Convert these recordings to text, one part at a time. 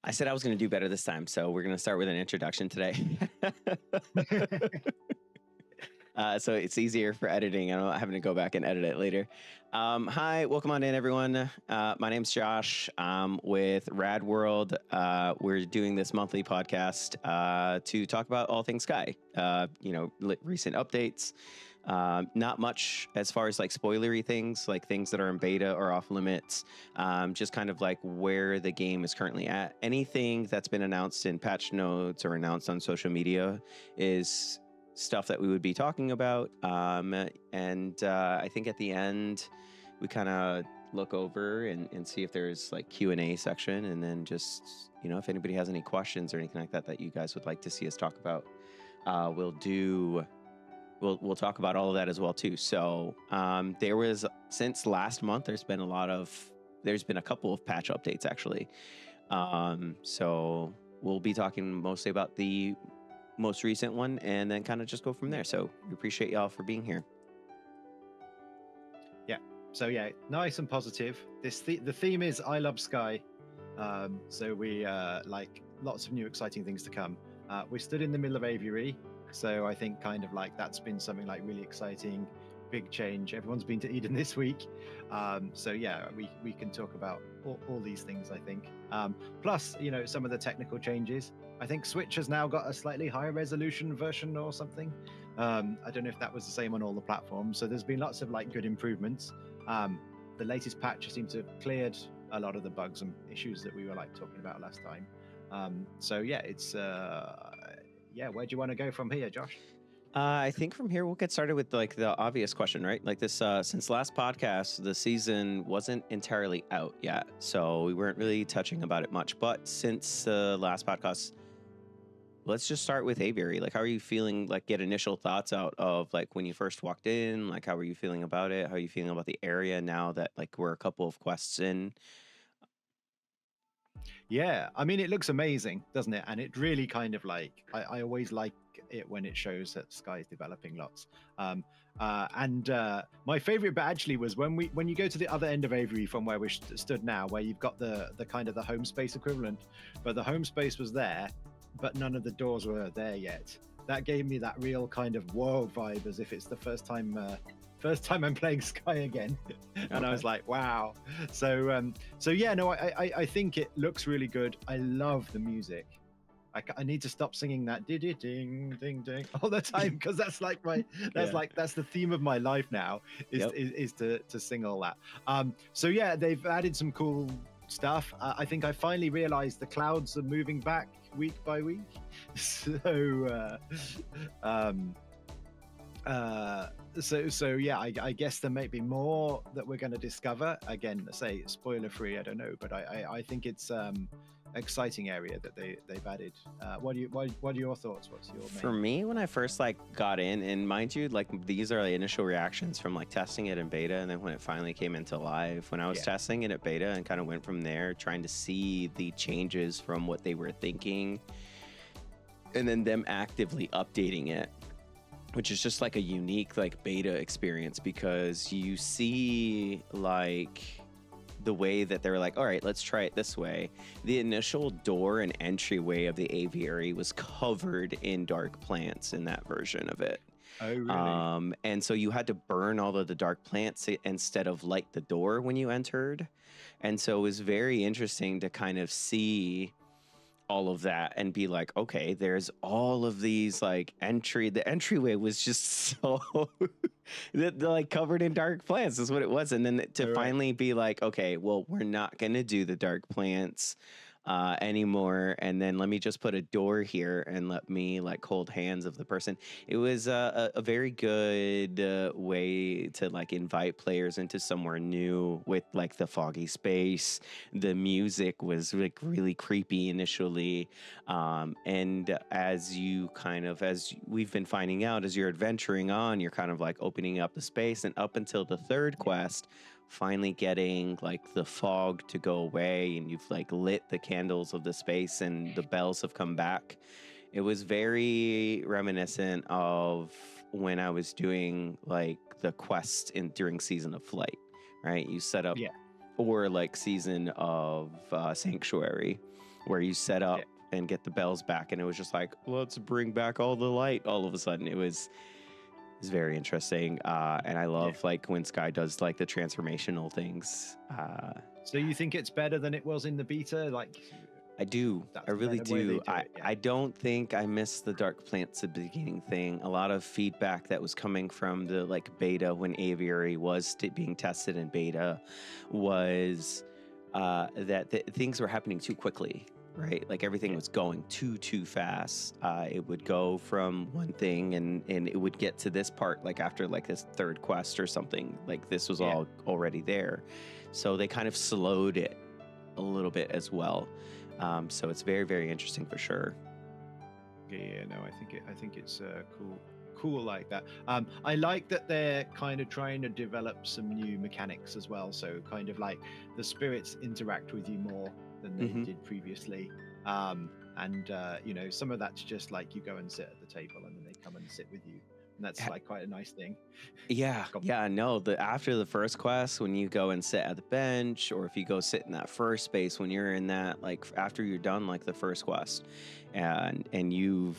I said I was going to do better this time, so we're going to start with an introduction today. So it's easier for editing. I'm not having to go back and edit it later. Hi, welcome on in, everyone. My name's Josh. With RadWorld. We're doing this monthly podcast to talk about all things Sky. Recent updates. Not much as far as like spoilery things, like things that are in beta or off limits. Just kind of like where the game is currently at. Anything that's been announced in patch notes or announced on social media is stuff that we would be talking about. I think at the end we kind of look over and see if there's like Q&A section, and then just, if anybody has any questions or anything like that you guys would like to see us talk about, we'll talk about all of that as well too. So there was, since last month, there's been a couple of patch updates actually. So we'll be talking mostly about the most recent one and then kind of just go from there. So we appreciate y'all for being here. So nice and positive. The theme is I love Sky. So we like lots of new exciting things to come. We stood in the middle of Aviary. So I think kind of like that's been something like really exciting, big change. Everyone's been to Eden this week. We can talk about all these things, I think. Plus, some of the technical changes. I think Switch has now got a slightly higher resolution version or something. I don't know if that was the same on all the platforms. So there's been lots of like good improvements. The latest patch seems to have cleared a lot of the bugs and issues that we were like talking about last time. It's where do you want to go from here, Josh? I think from here we'll get started with like the obvious question, right? Like this, since last podcast, the season wasn't entirely out yet, so we weren't really touching about it much. But since the last podcast, let's just start with Aviary. Like, how are you feeling? Like, get initial thoughts out of like when you first walked in. Like, how are you feeling about it? How are you feeling about the area now that like we're a couple of quests in? Yeah, I mean, it looks amazing, doesn't it? And it really kind of like, I always like it when it shows that Sky is developing lots. My favorite bit actually was when you go to the other end of Aviary from where we stood now, where you've got the kind of the home space equivalent, but the home space was there, but none of the doors were there yet. That gave me that real kind of world vibe, as if it's the first time I'm playing Sky again. And okay. I was like, wow. I think it looks really good. I love the music. I need to stop singing that ding ding ding all the time, because that's like that's the theme of my life now, is to sing all that. They've added some cool stuff. I think I finally realized the clouds are moving back week by week. I guess there may be more that we're going to discover. Again, say spoiler free, I don't know, but I think it's exciting area that they've added. What are your thoughts? What's your main? For me, when I first like got in, and mind you, like these are the initial reactions from like testing it in beta, and then when it finally came into live, when I was testing it at beta and kind of went from there, trying to see the changes from what they were thinking, and then them actively updating it, which is just like a unique like beta experience, because you see like the way that they're like, all right, let's try it this way. The initial door and entryway of the aviary was covered in dark plants in that version of it. Oh, really? And so you had to burn all of the dark plants instead of light the door when you entered. And so it was very interesting to kind of see all of that and be like, okay, there's all of these like the entryway was just so like covered in dark plants is what it was. And then to finally be like, okay, well, we're not gonna do the dark plants anymore, and then let me just put a door here and let me like hold hands of the person. It was a very good way to like invite players into somewhere new with like the foggy space. The music was like really creepy initially, and as we've been finding out, as you're adventuring on, you're kind of like opening up the space, and up until the third quest, finally getting like the fog to go away, and you've like lit the candles of the space and the bells have come back. It was very reminiscent of when I was doing like the quest during Season of Flight, right? You set up or like Season of Sanctuary, where you set up Yeah. and get the bells back, and it was just like, let's bring back all the light. All of a sudden, it's very interesting, and I love like when Sky does like the transformational things. So you think it's better than it was in the beta? Like, I do. that's I the really better way they do. do it, yeah. I don't think I missed the dark plants at the beginning thing. A lot of feedback that was coming from the like beta when Aviary was being tested in beta was that things were happening too quickly, right? Like everything was going too fast. It would go from one thing and it would get to this part like after like this third quest or something. Like this was all already there. So they kind of slowed it a little bit as well. So it's very, very interesting for sure. Yeah, no, I think it's cool like that. I like that they're kind of trying to develop some new mechanics as well. So kind of like the spirits interact with you more than they did previously. You know, some of that's just like you go and sit at the table and then they come and sit with you. And that's like quite a nice thing. Yeah, no. After the first quest, when you go and sit at the bench, or if you go sit in that first space, when you're in that, like after you're done like the first quest, and you've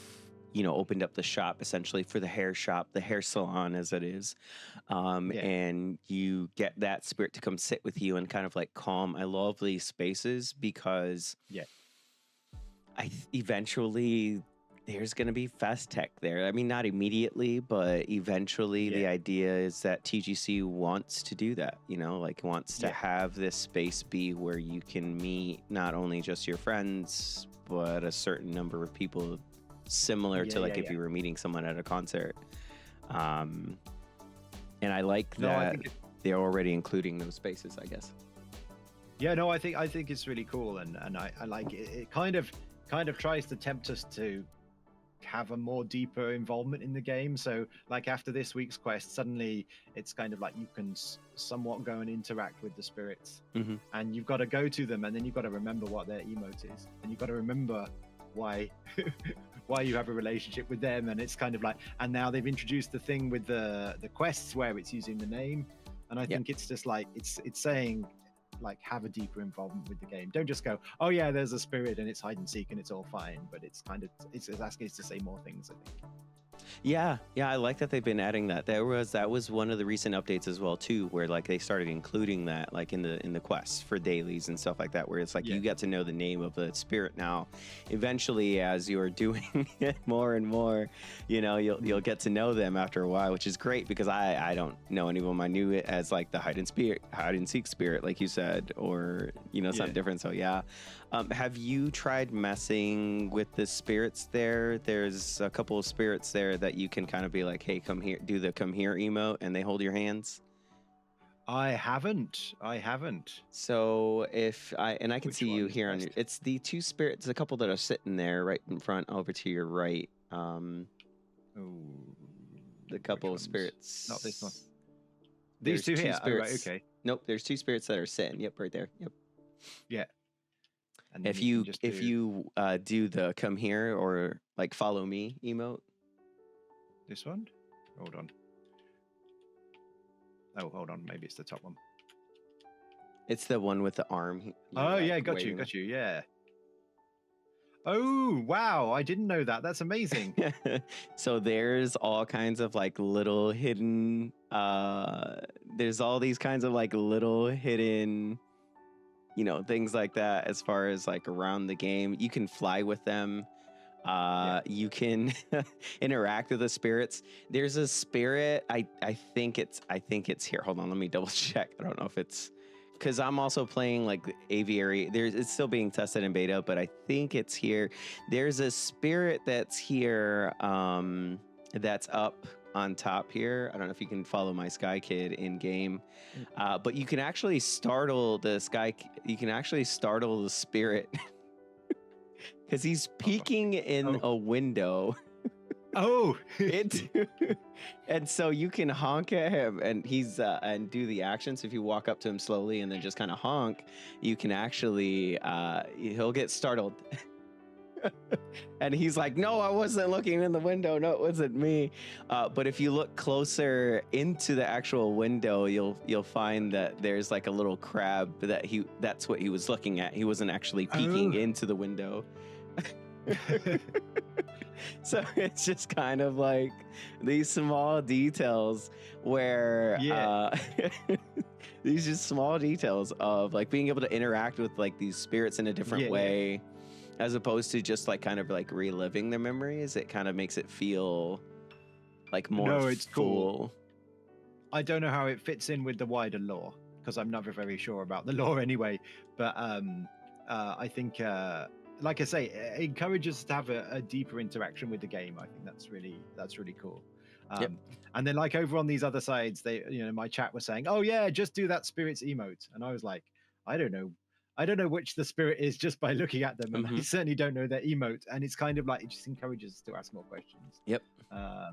opened up the shop essentially for the hair shop, the hair salon as it is, and you get that spirit to come sit with you and kind of like calm. I love these spaces because eventually there's going to be fast tech there. I mean, not immediately, but eventually the idea is that TGC wants to do that, like wants to have this space be where you can meet not only just your friends, but a certain number of people similar to like if you were meeting someone at a concert. And I like that they're already including those spaces, I guess. Yeah, no, I think it's really cool. And I like it. It kind of tries to tempt us to have a more deeper involvement in the game. So like after this week's quest, suddenly it's kind of like you can somewhat go and interact with the spirits, and you've got to go to them, and then you've got to remember what their emote is, and you've got to remember why you have a relationship with them. And it's kind of like, and now they've introduced the thing with the quests where it's using the name, and I think it's just like it's saying like have a deeper involvement with the game. Don't just go, oh yeah, there's a spirit and it's hide and seek and it's all fine, but it's asking us to say more things, I think. Yeah, I like that they've been adding that. That was one of the recent updates as well too, where like they started including that like in the quests for dailies and stuff like that, where it's like you get to know the name of the spirit now. Eventually, as you're doing it more and more, you'll get to know them after a while, which is great because I don't know anyone. I knew it as like the hide and seek spirit, like you said, or something different. So have you tried messing with the spirits there? There's a couple of spirits there that you can kind of be like, hey, come here, do the come here emote, and they hold your hands. I haven't. So I can Which see you one is here best? it's the two spirits, a couple that are sitting there right in front over to your right. The couple of spirits. Not this one. There's These two here. spirits. Oh, right, okay. Nope, there's two spirits that are sitting. Yep, right there. Yep. Yeah. And If you do the come here or like follow me emote. This one? Hold on. Oh, hold on. Maybe it's the top one. It's the one with the arm. Oh, yeah. Got you. Yeah. Oh, wow. I didn't know that. That's amazing. So there's all kinds of like little hidden, there's all these kinds of like little hidden, things like that as far as like around the game. You can fly with them. You can interact with the spirits. There's a spirit. I think it's here. Hold on, let me double check. I don't know if it's because I'm also playing like Aviary. It's still being tested in beta, but I think it's here. There's a spirit that's here. That's up on top here. I don't know if you can follow my Sky Kid in game, but you can actually startle the Sky. You can actually startle the spirit. Because he's peeking in a window. Oh, and so you can honk at him, and he's and do the action. So if you walk up to him slowly and then just kind of honk, you can actually he'll get startled. And he's like, no, I wasn't looking in the window. No, it wasn't me. But if you look closer into the actual window, you'll find that there's like a little crab that's what he was looking at. He wasn't actually peeking into the window. So it's just kind of like these small details where these just small details of like being able to interact with like these spirits in a different way, as opposed to just like kind of like reliving their memories. It kind of makes it feel like more it's full. cool. I don't know how it fits in with the wider lore, because I'm never very sure about the lore anyway. But I think, like I say, it encourages us to have a deeper interaction with the game. I think that's really cool. And then like over on these other sides, my chat was saying, oh yeah, just do that spirits emote. And I was like, I don't know which the spirit is just by looking at them. And I certainly don't know their emote. And it's kind of like, it just encourages us to ask more questions. I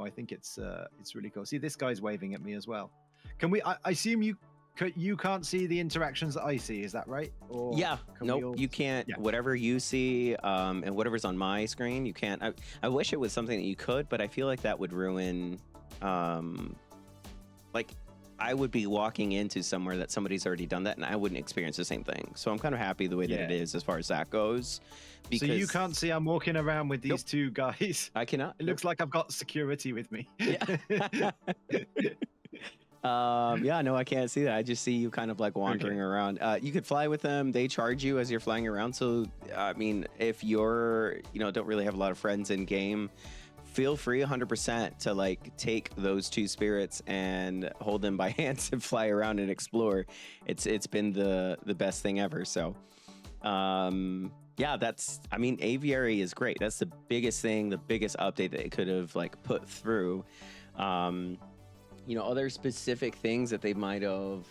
think it's really cool. See, this guy's waving at me as well. Can we, I assume you can't see the interactions that I see, is that right? Or nope, you can't. Whatever you see and whatever's on my screen, you can't. I wish it was something that you could, but I feel like that would ruin, like I would be walking into somewhere that somebody's already done that and I wouldn't experience the same thing. So I'm kind of happy the way that it is as far as that goes. Because so you can't see I'm walking around with these two guys. I cannot. It looks like I've got security with me. No, I can't see that. I just see you kind of like wandering around. You could fly with them. They charge you as you're flying around. So, I mean, if you're, don't really have a lot of friends in game, feel free 100% to like take those two spirits and hold them by hands and fly around and explore. It's been the best thing ever. So, Aviary is great. That's the biggest thing, the biggest update that it could have like put through. Other specific things that they might have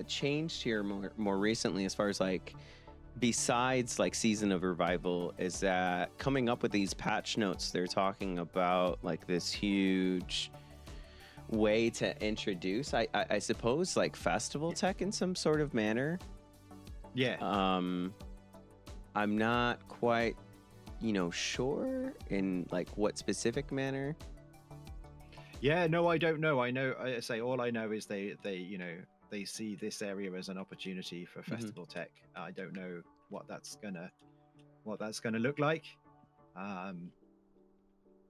changed here more recently, as far as like besides like Season of Revival, is that coming up with these patch notes, they're talking about like this huge way to introduce, I suppose, like festival tech in some sort of manner. I'm not quite, sure in like what specific manner. Yeah, no, I don't know. I say all I know is they see this area as an opportunity for festival tech. I don't know what that's gonna look like.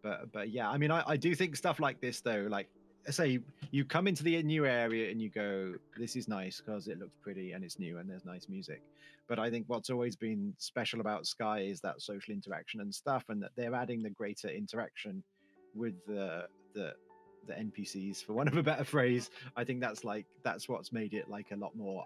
But yeah, I mean, I do think stuff like this though, like say you come into the new area and you go, this is nice because it looks pretty and it's new and there's nice music. But I think what's always been special about Sky is that social interaction and stuff, and that they're adding the greater interaction with the NPCs, for want of a better phrase. I think that's what's made it like a lot more.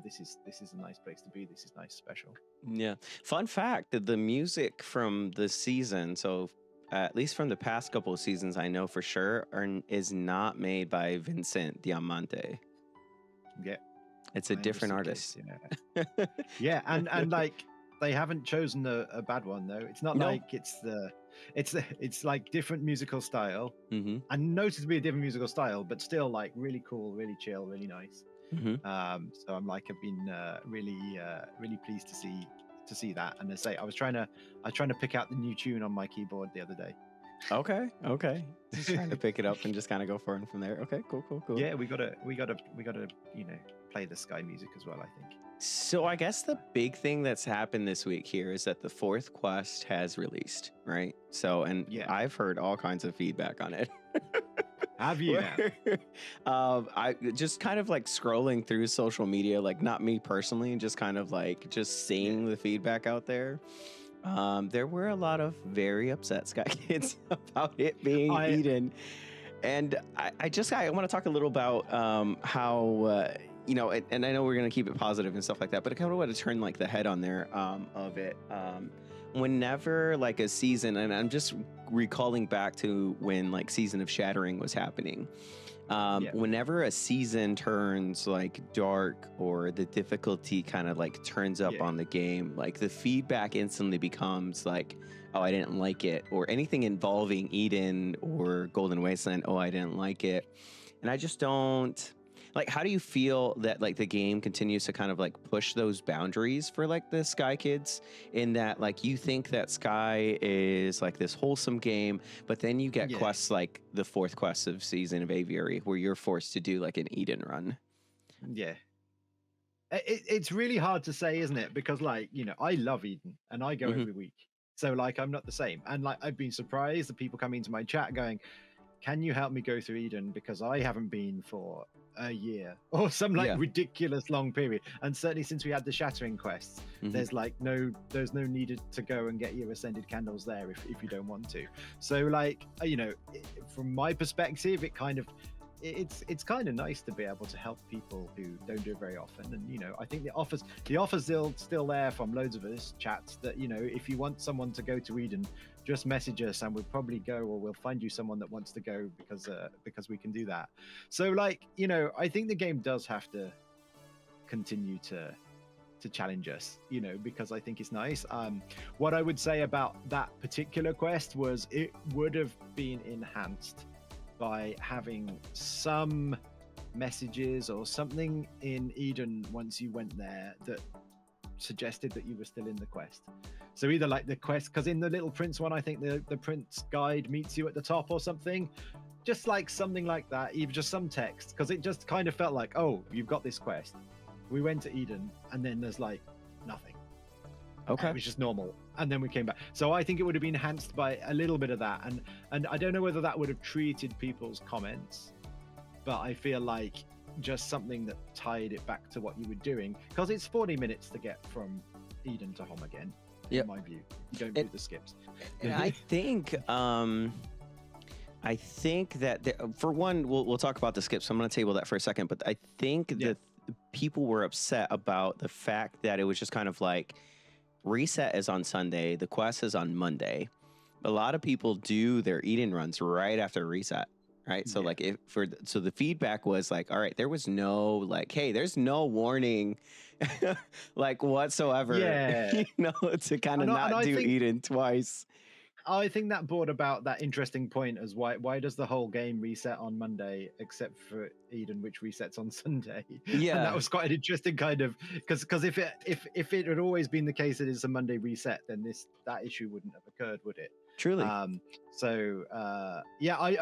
This is a nice place to be. This is nice, special. Yeah. Fun fact: that the music from the season, so at least from the past couple of seasons, I know for sure, is not made by Vincent Diamante. Yeah, it's a different artist. Yeah, and like they haven't chosen a bad one though. It's not like it's like different musical style, and noticeably a different musical style, but still like really cool, really chill, really nice. So I've been really pleased to see that. And I say I was trying to pick out the new tune on my keyboard the other day. Okay. Just trying to pick it up and just kind of go forward from there. Okay, cool. Yeah, we gotta play the Sky music as well, I think. So I guess the big thing that's happened this week here is that the fourth quest has released, right? So, and I've heard all kinds of feedback on it. Have you? I just kind of like scrolling through social media, like not me personally, just kind of like just seeing the feedback out there. There were a lot of very upset Sky Kids about it being eaten. And I want to talk a little about how... and I know we're going to keep it positive and stuff like that, but I kind of want to turn like the head on there of it. Whenever like a season, and I'm just recalling back to when like Season of Shattering was happening. Whenever a season turns like dark or the difficulty kind of like turns up on the game, like the feedback instantly becomes like, oh, I didn't like it, or anything involving Eden or Golden Wasteland. Oh, I didn't like it. And I just don't. like, how do you feel that like the game continues to kind of like push those boundaries for like the Sky kids, in that like you think that Sky is like this wholesome game, but then you get Yeah. quests like the 4th quest of season of Aviary where you're forced to do like an Eden run. Yeah. It's really hard to say, isn't it? Because like, I love Eden and I go Mhm. every week. So like, I'm not the same. And like, I've been surprised that people come into my chat going, can you help me go through Eden? Because I haven't been for a year or some like Yeah. ridiculous long period. And certainly since we had the Shattering quests, Mhm. there's no needed to go and get your Ascended Candles there if you don't want to. So like, from my perspective, it's kind of nice to be able to help people who don't do it very often. And I think the offer's still there from loads of us chats that if you want someone to go to Eden, just message us and we'll probably go, or we'll find you someone that wants to go, because we can do that. So like, I think the game does have to continue to challenge us, because I think it's nice. What I would say about that particular quest was it would have been enhanced by having some messages or something in Eden once you went there that suggested that you were still in the quest. So either like the quest, because in the Little Prince one, I think the Prince guide meets you at the top or something, just like something like that, even just some text, because it just kind of felt like, oh, you've got this quest. We went to Eden and then there's like nothing. Okay. It was just normal, and then we came back. So I think it would have been enhanced by a little bit of that, and I don't know whether that would have treated people's comments, but I feel like just something that tied it back to what you were doing, because it's 40 minutes to get from Eden to home again. Yep. In my view, you don't do the skips. And I think that for one, we'll talk about the skips. I'm going to table that for a second, but I think that people were upset about the fact that it was just kind of like, reset is on Sunday, the quest is on Monday. A lot of people do their Eden runs right after reset, right? So like so the feedback was like, all right, there was no like, hey, there's no warning like whatsoever, to kind of not do Eden twice. I think that brought about that interesting point as why does the whole game reset on Monday except for Eden, which resets on Sunday? Yeah, and that was quite an interesting kind of, because if it had always been the case that it's a Monday reset, then that issue wouldn't have occurred, would it? Truly. I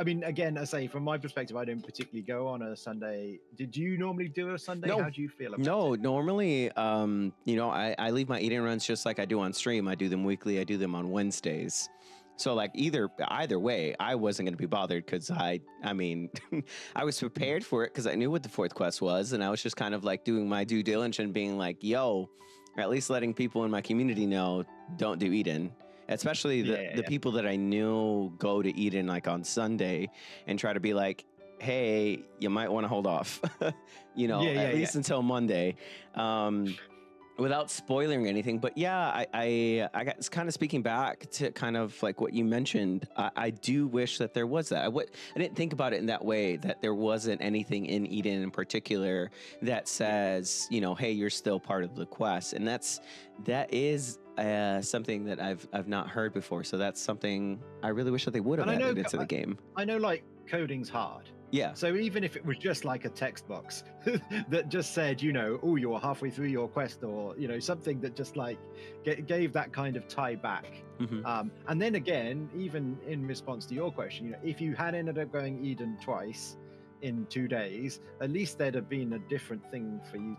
mean, again, I say from my perspective, I don't particularly go on a Sunday. Did you normally do a Sunday? No. How do you feel about it? Normally, I leave my Eden runs just like I do on stream. I do them weekly. I do them on Wednesdays. So like either way, I wasn't going to be bothered, because I mean, I was prepared for it because I knew what the 4th quest was, and I was just kind of like doing my due diligence and being like, yo, or at least letting people in my community know, don't do Eden. Especially the people that I knew go to Eden like on Sunday, and try to be like, hey, you might want to hold off, at least until Monday. Without spoiling anything, but I got kind of speaking back to kind of like what you mentioned. I do wish that there was that. I didn't think about it in that way, that there wasn't anything in Eden in particular that says, hey, you're still part of the quest, and that is something that I've not heard before. So that's something I really wish that they would have added into the game. I know, like, coding's hard. Yeah. So even if it was just like a text box that just said, oh, you're halfway through your quest, or, something that just like gave that kind of tie back. Mm-hmm. And then again, even in response to your question, if you had ended up going Eden twice in 2 days, at least there'd have been a different thing for you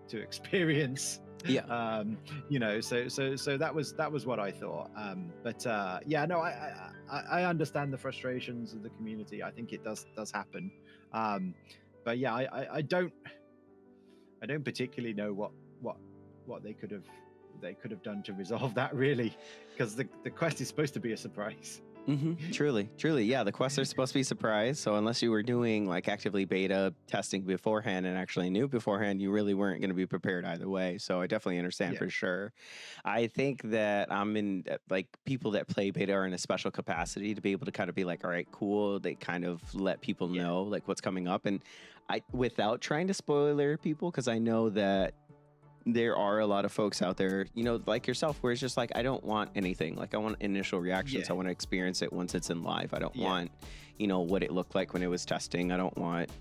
to experience. Yeah. So that was what I thought. I understand the frustrations of the community. I think it does happen. But yeah, I don't particularly know what they could have done to resolve that, really, because the quest is supposed to be a surprise. Mm-hmm. Truly. Yeah, the quests are supposed to be surprise. So unless you were doing like actively beta testing beforehand and actually knew beforehand, you really weren't going to be prepared either way. So I definitely understand for sure. I think that I'm in like people that play beta are in a special capacity to be able to kind of be like, all right, cool. They kind of let people know like what's coming up, and without trying to spoiler people, because I know that there are a lot of folks out there, like yourself, where it's just like, I don't want anything. Like, I want initial reactions. I want to experience it once it's in live. I don't want, what it looked like when it was testing. I don't want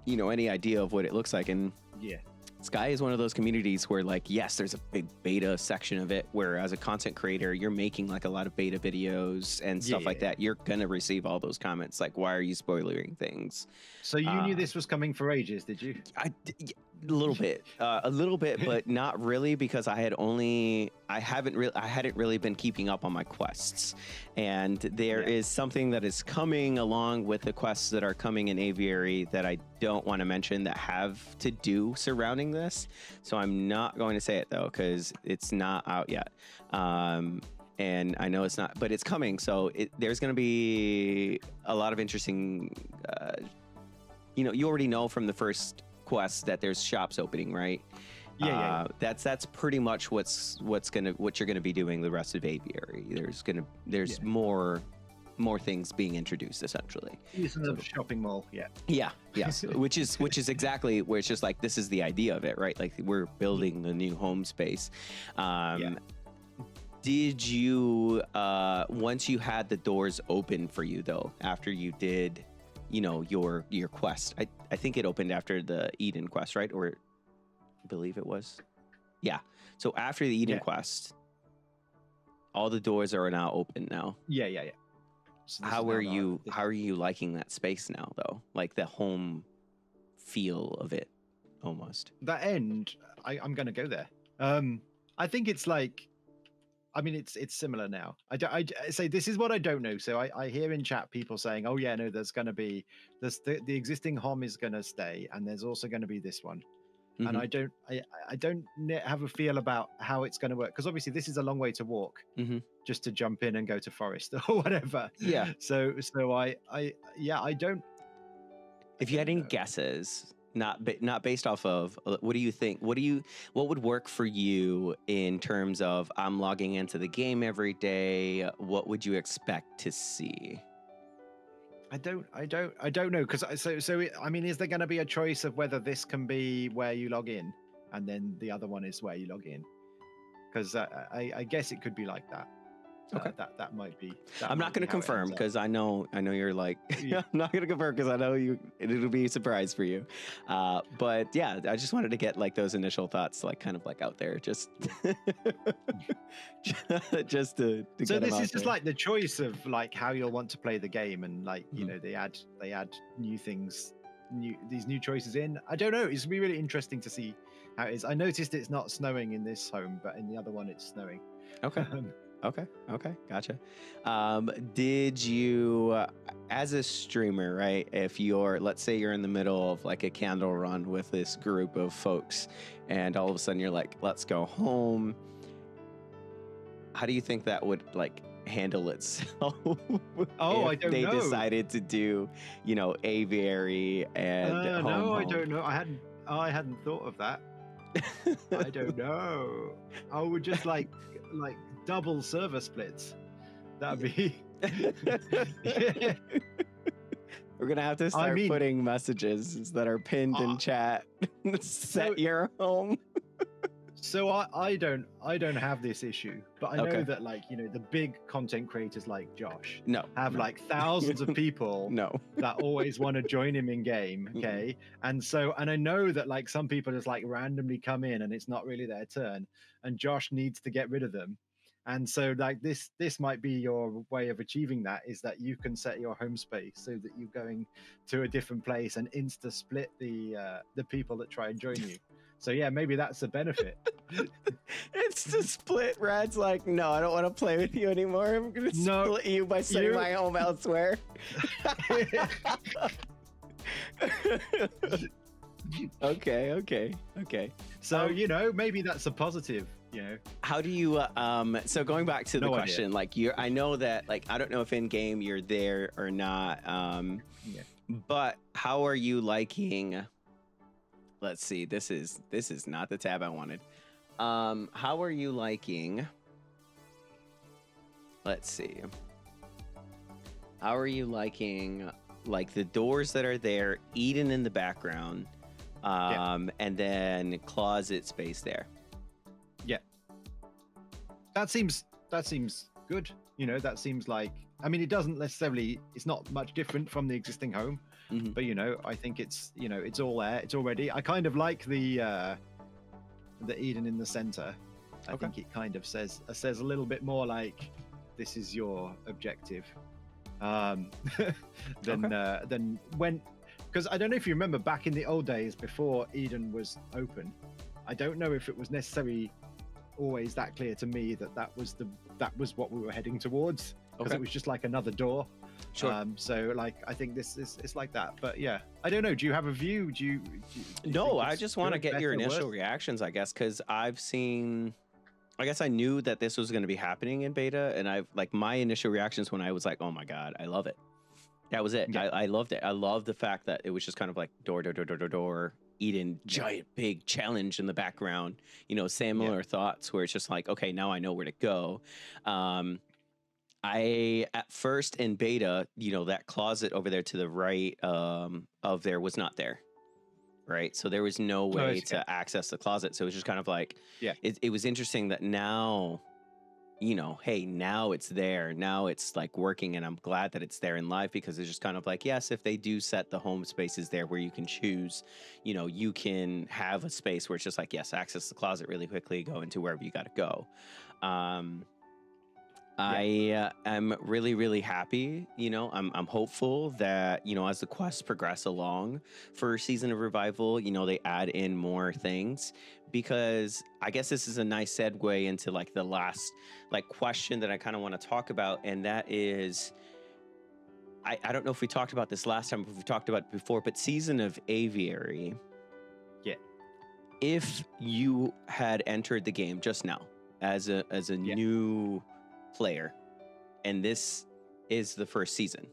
any idea of what it looks like. And Yeah. Sky is one of those communities where, like, yes, there's a big beta section of it where as a content creator, you're making like a lot of beta videos and stuff like that. You're going to receive all those comments like, why are you spoiling things? So you knew this was coming for ages, did you? A little bit, but not really, because I hadn't really been keeping up on my quests. And there is something that is coming along with the quests that are coming in Aviary that I don't want to mention that have to do surrounding this. So I'm not going to say it though, because it's not out yet. And I know it's not, but it's coming. So there's going to be a lot of interesting, you already know from the first quest that there's shops opening, right? Yeah. That's pretty much what you're gonna be doing the rest of Aviary. There's more things being introduced essentially. Using the shopping mall, Yes, which is exactly where it's just like, this is the idea of it, right? Like, we're building the new home space. Did you once you had the doors open for you though, after you did your quest, I think it opened after the Eden quest, right? Or I believe it was. Yeah. So after the Eden quest, all the doors are now open now. Yeah. So how are you liking that space now though? Like the home feel of it almost. That end, I'm gonna go there. I think it's like, I mean, it's similar now. I say this is what I don't know. So I hear in chat people saying, "Oh yeah, no, there's going to be the existing home is going to stay, and there's also going to be this one." Mm-hmm. And I don't have a feel about how it's going to work, because obviously this is a long way to walk just to jump in and go to forest or whatever. Yeah. So I don't. If you had any guesses. Not based off of what do you think? What would work for you in terms of, I'm logging into the game every day? What would you expect to see? I don't know, because I mean, is there going to be a choice of whether this can be where you log in and then the other one is where you log in? Because I guess it could be like that. Okay, that might be. I'm not going to confirm, because I know you're like, I'm not going to confirm because I know it'll be a surprise for you. But yeah, I just wanted to get like those initial thoughts, like kind of like out there, just just to so this is just like the choice of like how you'll want to play the game, and like they add new things, these new choices in. I don't know. It's gonna be really interesting to see how it is. I noticed it's not snowing in this home, but in the other one it's snowing. Okay. Okay, gotcha. Did you, as a streamer, right, if let's say you're in the middle of like a candle run with this group of folks, and all of a sudden you're like, let's go home, how do you think that would like handle itself? I don't know. They decided to do, Aviary and home. No, I don't know. I hadn't thought of that. I don't know. I would just like double server splits. That'd be. We're gonna have to start putting messages that are pinned in chat. Set your home. So I don't have this issue, but I know that like the big content creators like Josh have like thousands of people that always want to join him in game. Okay, and I know that like some people just like randomly come in and it's not really their turn, and Josh needs to get rid of them. And so like this might be your way of achieving that, is that you can set your home space so that you're going to a different place and insta split the people that try and join you. So yeah, maybe that's the benefit. It's the split. Rad's like, no, I don't want to play with you anymore. I'm gonna split you by setting my home elsewhere. Okay. So maybe that's a positive. How do you so going back to the question, like I know that, like, I don't know if in game you're there or not, but how are you liking, let's see, this is not the tab I wanted. How are you liking, let's see, how are you liking like the doors that are there, Eden in the background, and then closet space there? Yeah, that seems good. That seems like, I mean, it doesn't necessarily, it's not much different from the existing home, Mhm. But I think it's it's all there, it's already. I kind of like the Eden in the center. I Okay. think it kind of says a little bit more like this is your objective, um, Okay. than when, because I don't know if you remember back in the old days before Eden was open. I don't know if it was necessarily always that clear to me that that was what we were heading towards, because Okay. it was just like another door. Sure. So like I think this is it's like that. But yeah, I don't know. Do you have a view? Do you No, think I it's just want to good, get your better, initial worse? reactions, I guess, because I guess I knew that this was going to be happening in beta, and I've like my initial reactions when I was like, "Oh my god, I love it." That was it. Yeah, I loved it. I loved the fact that it was just kind of like door, door, door, door, door, door, Eden, yeah, giant, big challenge in the background. yeah, Similar thoughts where it's just like, okay, now I know where to go. Um, I at first in beta, that closet over there to the right of there was not there, right? So there was no oh, way okay, to access the closet. So it was just kind of like, yeah, it was interesting that now, hey, now it's there. Now it's like working, and I'm glad that it's there in live, because it's just kind of like, yes, if they do set the home spaces there where you can choose, you can have a space where it's just like, yes, access the closet really quickly, go into wherever you got to go. Um, yeah, I am really, really happy. I'm hopeful that as the quests progress along for Season of Revival, they add in more things, because I guess this is a nice segue into like the last like question that I kind of want to talk about, and that is, I don't know if we talked about this last time, if we talked about it before, but Season of Aviary, yeah, if you had entered the game just now as a yeah, new player, and this is the first season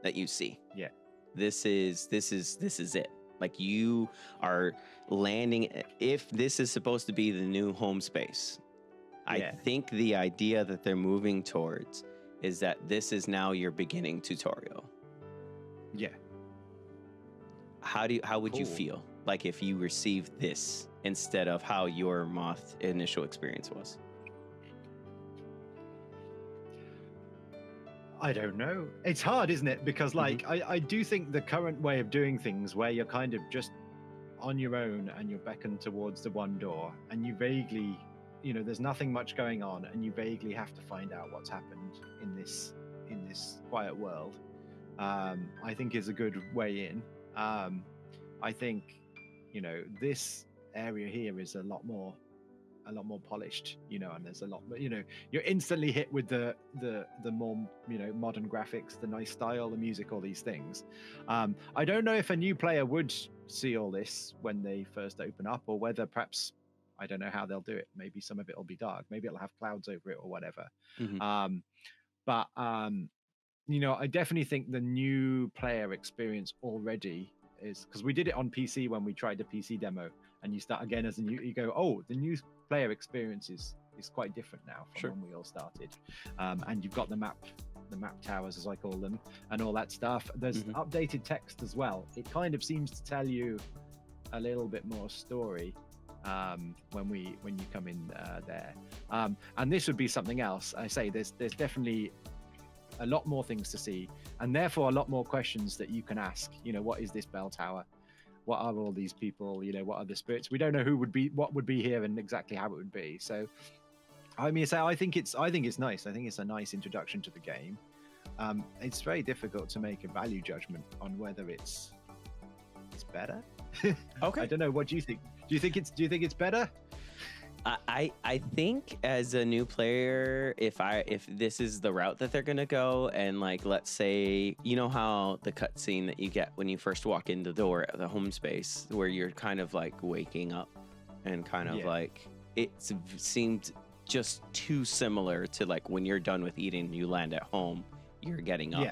that you see, yeah, this is it. Like, you are landing, if this is supposed to be the new home space, I yeah, think the idea that they're moving towards is that this is now your beginning tutorial. yeah. How would you Cool. feel like if you received this instead of how your moth initial experience was? I don't know. It's hard, isn't it? Because Hmm. like I do think the current way of doing things, where you're kind of just on your own and you're beckoned towards the one door, and you vaguely, there's nothing much going on, and you vaguely have to find out what's happened in this quiet world. I think is a good way in. I think, this area here is a lot more polished, and there's a lot, you're instantly hit with the more, modern graphics, the nice style, the music, all these things. I don't know if a new player would see all this when they first open up, or whether perhaps, I don't know how they'll do it. Maybe some of it will be dark, maybe it'll have clouds over it or whatever. Hmm. um but I definitely think the new player experience already is, because we did it on PC when we tried the PC demo, and you start again as a new, you go, oh, the new player experience is quite different now from Sure. when we all started. And you've got the map towers, as I call them, and all that stuff. There's Hmm. updated text as well. It kind of seems to tell you a little bit more story when you come in there. And this would be something else. I say there's definitely a lot more things to see, and therefore a lot more questions that you can ask. What is this bell tower? What are all these people? What are the spirits? We don't know what would be here and exactly how it would be. So I mean, so I think it's nice. I think it's a nice introduction to the game. It's very difficult to make a value judgment on whether it's better. Okay. I don't know. What do you think? Do you think it's better? I think as a new player, if this is the route that they're gonna go, and like, let's say, how the cutscene that you get when you first walk in the door at the home space, where you're kind of like waking up, and kind of Yeah. like seemed just too similar to like when you're done with eating, you land at home, you're getting up, Yeah.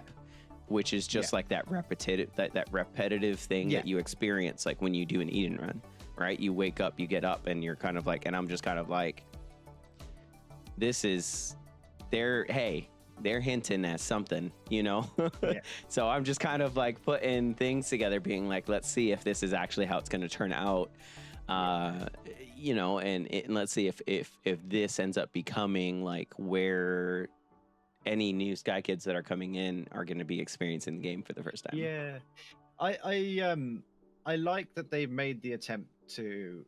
which is just like that repetitive thing Yeah. that you experience like when you do an Eden run. Right? You wake up, you get up, and you're kind of like, and I'm just kind of like, this is, they're hinting at something, Yeah. So I'm just kind of like putting things together, being like, let's see if this is actually how it's going to turn out. And let's see if this ends up becoming like where any new Sky Kids that are coming in are going to be experiencing the game for the first time. Yeah. I like that they made the attempt to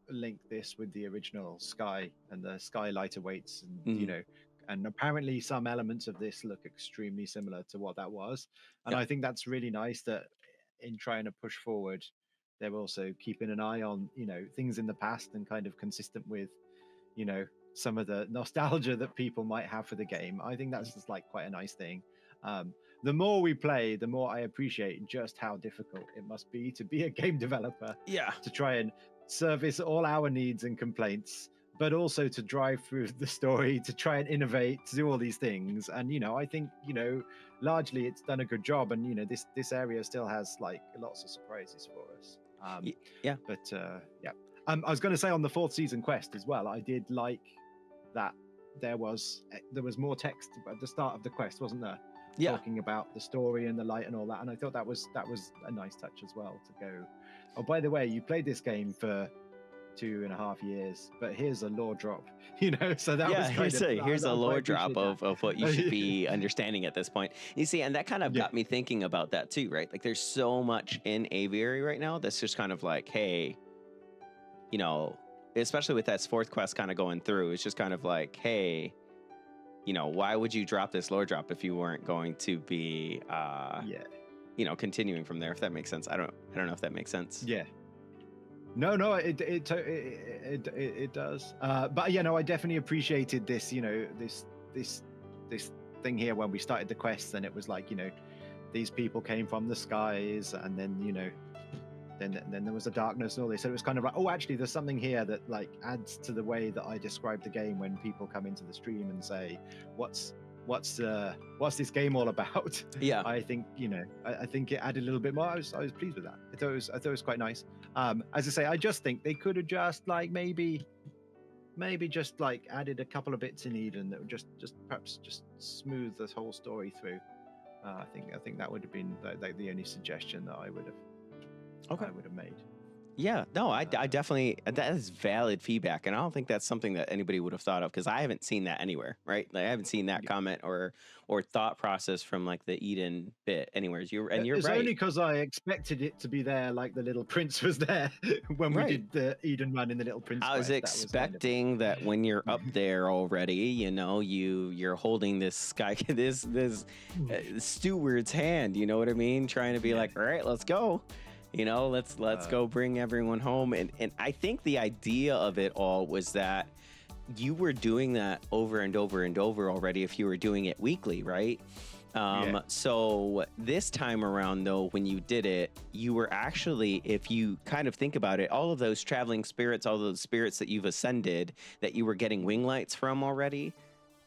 link this with the original Sky and the Skylight Awaits, and Mhm. and apparently some elements of this look extremely similar to what that was, and Yep. I think that's really nice that in trying to push forward, they're also keeping an eye on things in the past and kind of consistent with some of the nostalgia that people might have for the game. I think that's just like quite a nice thing. Um, the more we play, the more I appreciate just how difficult it must be to be a game developer, Yeah. to try and service all our needs and complaints, but also to drive through the story, to try and innovate, to do all these things. And I think largely it's done a good job, and this area still has like lots of surprises for us. Yeah. But yeah, I was going to say on the fourth season quest as well, I did like that there was more text at the start of the quest, wasn't there? Yeah. Talking about the story and the light and all that, and I thought that was a nice touch as well to go. Oh, by the way, you played this game for 2.5 years, but here's a lore drop, So that was kind Here's a I lore quite drop appreciate of what you should be understanding at this point. You see, and that kind of Yeah. got me thinking about that too, right? Like there's so much in Aviary right now that's just kind of like, hey, especially with that fourth quest kind of going through, it's just kind of like, hey, why would you drop this lore drop if you weren't going to be continuing from there, if that makes sense. I don't know if that makes sense. Yeah. No, it does. But I definitely appreciated this. This thing here when we started the quest, and it was like these people came from the skies, and then then there was a darkness and all this. So it was kind of like, oh, actually, there's something here that like adds to the way that I describe the game when people come into the stream and say, what's this game all about? Yeah. I think I think it added a little bit more. I was pleased with that. I thought it was quite nice. As I say, I just think they could have just like maybe just like added a couple of bits in Eden that would just perhaps just smooth this whole story through. I think that would have been like the only suggestion that I would have made. Yeah, no, I definitely, that is valid feedback, and I don't think that's something that anybody would have thought of, because I haven't seen that anywhere, right? Like, I haven't seen that comment or thought process from like the Eden bit anywhere. You're It's right. only because I expected it to be there, like the Little Prince was there when we did the Eden run in the Little Prince. I was quest. expecting that when you're up there already, you're holding this guy, this steward's hand. You know what I mean? Trying to be like, all right, let's go. Let's go bring everyone home. And I think the idea of it all was that you were doing that over and over and over already if you were doing it weekly, right? So this time around, though, when you did it, you were actually, if you kind of think about it, all of those traveling spirits, all those spirits that you've ascended, that you were getting wing lights from already,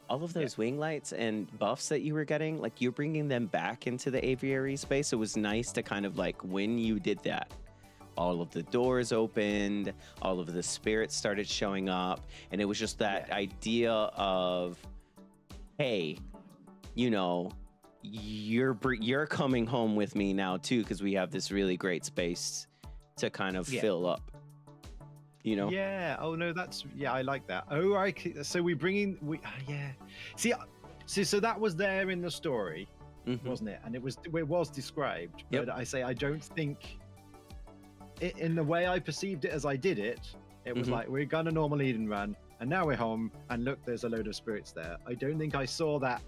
all of those wing lights and buffs that you were getting, like you're bringing them back into the aviary space. It was nice to kind of like, when you did that, all of the doors opened, all of the spirits started showing up, and it was just that idea of, hey, you're coming home with me now too, because we have this really great space to kind of fill up. Yeah. Oh no, I like that. Oh, so we bring in See, so that was there in the story, wasn't it? And it was described. But I say I don't think in the way I perceived it as I did it, it was like we're gonna normal Eden run, and now we're home, and look, there's a load of spirits there. I don't think I saw that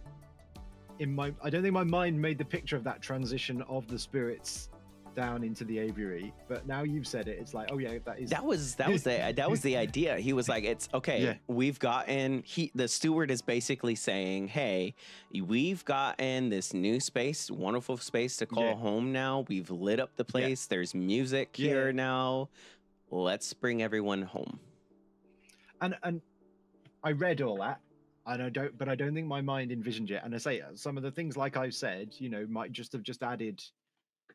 I don't think my mind made the picture of that transition of the spirits down into the aviary, but now you've said it, it's like, oh yeah, that was the idea. He was like, it's okay, we've gotten, the steward is basically saying, hey, we've gotten this new space, wonderful space to call home now. We've lit up the place, there's music here now, let's bring everyone home. And I read all that, and I don't think my mind envisioned it. And I say some of the things, like I've said, might just have added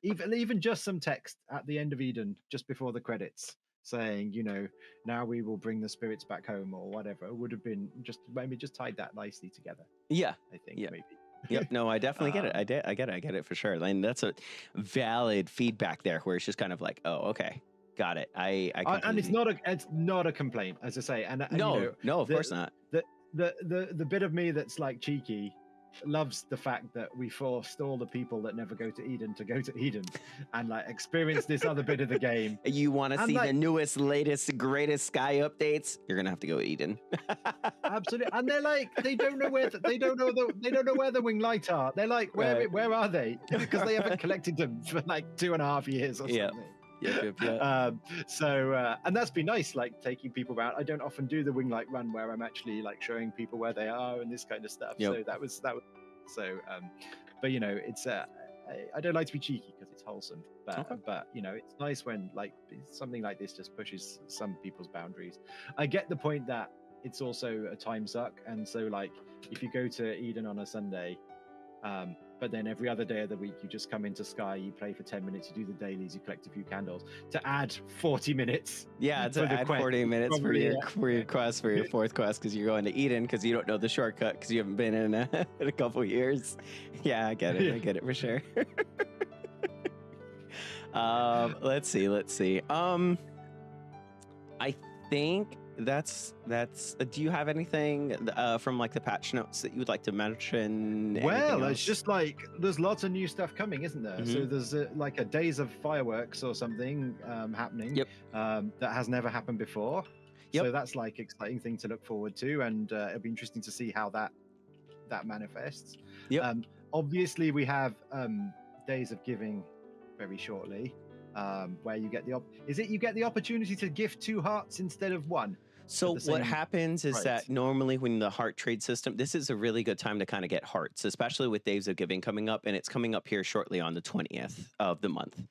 even just some text at the end of Eden, just before the credits, saying, now we will bring the spirits back home, or whatever, would have been maybe just tied that nicely together. I think maybe. Yep. No, I definitely get it. I get it for sure. And that's a valid feedback there, where it's just kind of like, oh, okay, got it. And it's not a complaint, as I say. And no, of course not. The bit of me that's like cheeky loves the fact that we forced all the people that never go to Eden to go to Eden and like experience this other bit of the game. You want to And see like, the newest, latest, greatest Sky updates? You're gonna have to go Eden. absolutely. And they're like, they don't know where they don't know where the wing light are. They're like, where are they? Because they haven't collected them for like 2.5 years or Yep. something. Yep. And that's been nice, like taking people around. I don't often do the wing light run where I'm actually like showing people where they are and this kind of stuff. Yep. So that was so but you know, it's I don't like to be cheeky because it's wholesome, but Okay. but you know, it's nice when like something like this just pushes some people's boundaries. I get the point that it's also a time suck, and so like if you go to Eden on a Sunday, but then every other day of the week you just come into Sky, you play for 10 minutes, you do the dailies, you collect a few candles, to add 40 minutes. To add 40 minutes for your quest, for your fourth quest, because you're going to Eden because you don't know the shortcut because you haven't been in a couple years. Yeah, I get it. I get it for sure. Let's see. I think that's do you have anything from like the patch notes that you would like to mention? Well, it's just like there's lots of new stuff coming, isn't there? Mm-hmm. So there's like a days of fireworks or something happening. Yep. That has never happened before. Yep. So that's like exciting thing to look forward to, and it'll be interesting to see how that manifests. Yep. Obviously we have days of giving very shortly, where you get the opportunity to gift 2 hearts instead of 1. So what happens is that normally when the heart trade system, this is a really good time to kind of get hearts, especially with Days of Giving coming up, and it's coming up here shortly on the 20th of the month.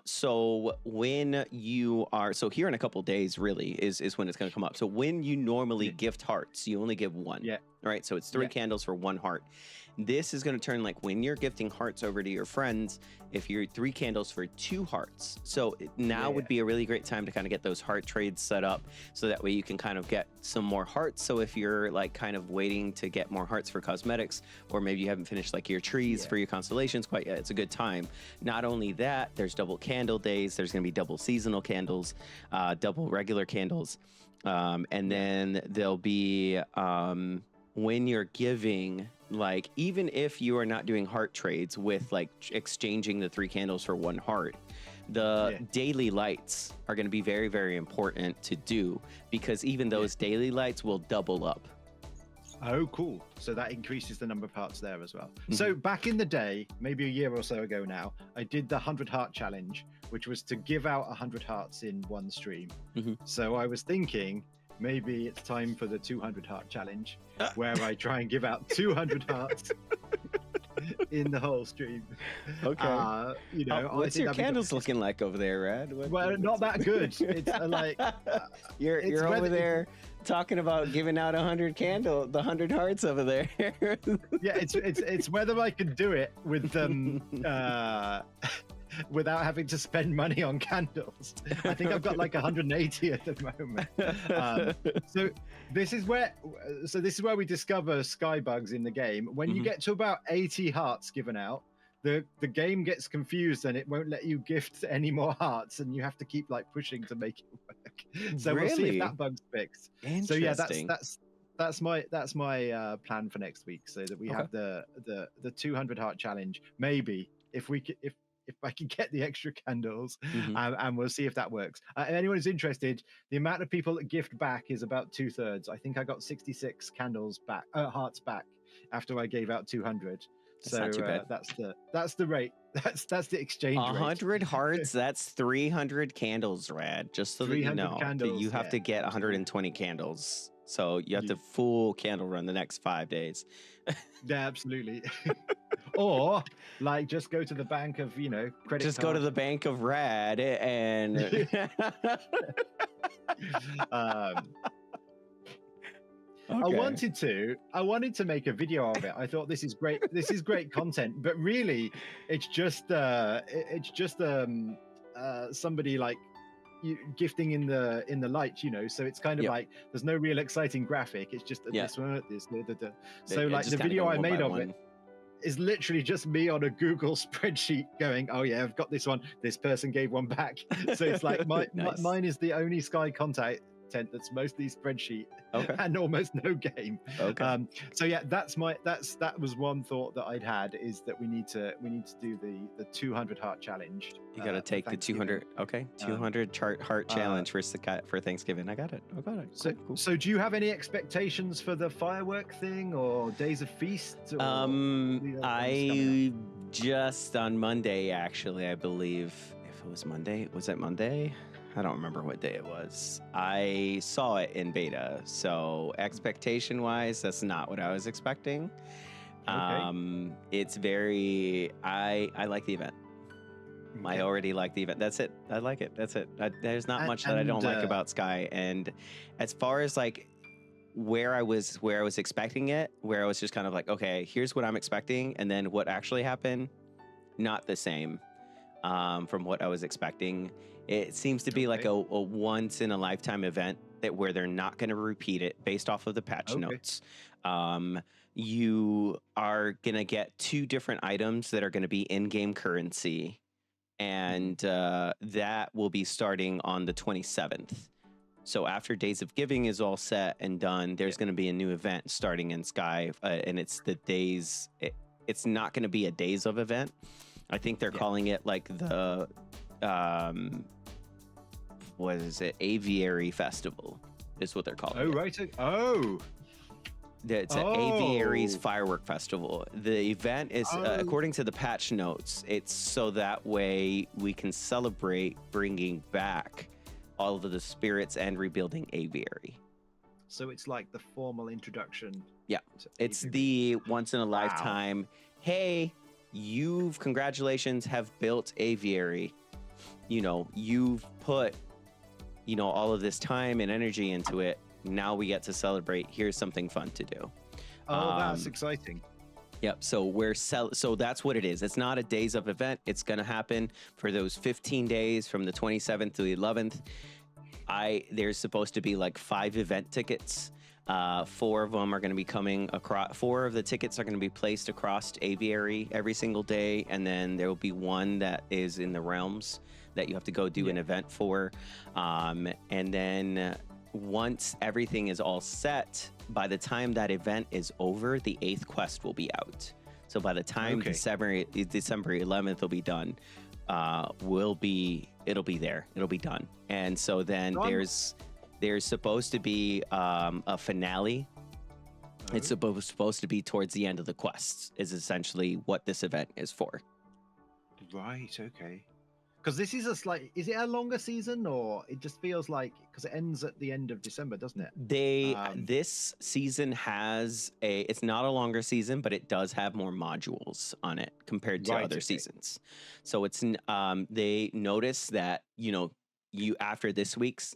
So when you are, so here in a couple of days really is when it's going to come up. So when you normally gift hearts, you only give 1. Yeah. Right. So it's 3 candles for 1 heart. This is going to turn like when you're gifting hearts over to your friends, if you're 3 candles for 2 hearts. So now would be a really great time to kind of get those heart trades set up so that way you can kind of get some more hearts. So if you're like kind of waiting to get more hearts for cosmetics, or maybe you haven't finished like your trees for your constellations quite yet, it's a good time. Not only that, there's double candle days. There's going to be double seasonal candles, double regular candles. And then there'll be when you're giving, like even if you are not doing heart trades with like exchanging the 3 candles for 1 heart, the daily lights are going to be very, very important to do, because even those daily lights will double up. Oh, cool. So that increases the number of hearts there as well. So back in the day, maybe a year or so ago now, I did the 100 heart challenge, which was to give out 100 hearts in one stream. So I was thinking maybe it's time for the 200 heart challenge, where I try and give out 200 hearts in the whole stream. Okay. You know, what's your candles looking like over there, Rad? Well, not that good. It's like you're over there talking about giving out 100 the 100 hearts over there. Yeah, it's whether I can do it with them without having to spend money on candles. I think I've got like 180 at the moment. So this is where we discover sky bugs in the game. When you get to about 80 hearts given out, the game gets confused and it won't let you gift any more hearts, and you have to keep like pushing to make it work. So we'll see if that bug's fixed. So yeah, that's my plan for next week, so that we have the 200 heart challenge. Maybe if I can get the extra candles, and we'll see if that works. Anyone who's interested, the amount of people that gift back is about 2/3. I think I got 66 candles back, hearts back, after I gave out 200. That's not too bad. That's the rate. That's the exchange rate. 100 hearts. That's 300 candles, Rad. Just so that you know, that you have to get 120 candles. So you have to full candle run the next 5 days. Yeah, absolutely. Or like just go to the bank of, credit. Just go to the bank of Rad and I wanted to make a video of it. I thought this is great. This is great content, but really it's just somebody like you gifting in the light, so it's kind of like there's no real exciting graphic. It's just this one, this. So like the video I made of it is literally just me on a Google spreadsheet going, oh yeah, I've got this one. This person gave one back. So it's like mine is the only Sky content content that's mostly spreadsheet Okay. and almost no game. Okay. So yeah, that was one thought that I'd had, is that we need to do the 200 heart challenge. You got to for take the Thanksgiving. 200. Okay. 200 chart heart challenge for Thanksgiving. I got it. I got it. So, Cool. so do you have any expectations for the firework thing or Days of Feast? Or the other ones coming up? I just on Monday, actually, I believe, if it was Monday, was it Monday? I don't remember what day it was. I saw it in beta, so expectation-wise, that's not what I was expecting. Okay. It's very. I like the event. I Okay. already like the event. That's it. I like it. That's it. There's not much that I don't like about Sky. And as far as like where I was expecting it, where I was just kind of like, okay, here's what I'm expecting, and then what actually happened, not the same from what I was expecting. It seems to be like a once in a lifetime event where they're not going to repeat it based off of the patch notes. You are going to get 2 different items that are going to be in-game currency, and that will be starting on the 27th. So after Days of Giving is all set and done, there's going to be a new event starting in Sky, and it's the days. It's not going to be a Days of event. I think they're calling it like the what is it? Aviary Festival is what they're calling it. Oh, right. Oh. It's an Aviary's Firework Festival. The event is, according to the patch notes, it's so that way we can celebrate bringing back all of the spirits and rebuilding Aviary. So it's like the formal introduction. Yeah, it's the once in a lifetime. Hey, congratulations, have built Aviary. You know, you've put, all of this time and energy into it. Now we get to celebrate. Here's something fun to do. Oh, that's exciting. Yep. So so that's what it is. It's not a Days of event. It's going to happen for those 15 days from the 27th to the 11th. There's supposed to be like 5 event tickets. 4 of them are going to be coming across. 4 of the tickets are going to be placed across Aviary every single day, and then there will be 1 that is in the realms that you have to go do an event for. And then once everything is all set, by the time that event is over, the 8th quest will be out. So by the time December 11th will be done, it'll be there. It'll be done. And so then there's supposed to be a finale. It's supposed to be towards the end of the quests, is essentially what this event is for. Right, okay. Because this is is it a longer season, or it just feels like, because it ends at the end of December, doesn't it? This season it's not a longer season, but it does have more modules on it compared to other seasons. So it's they notice that, after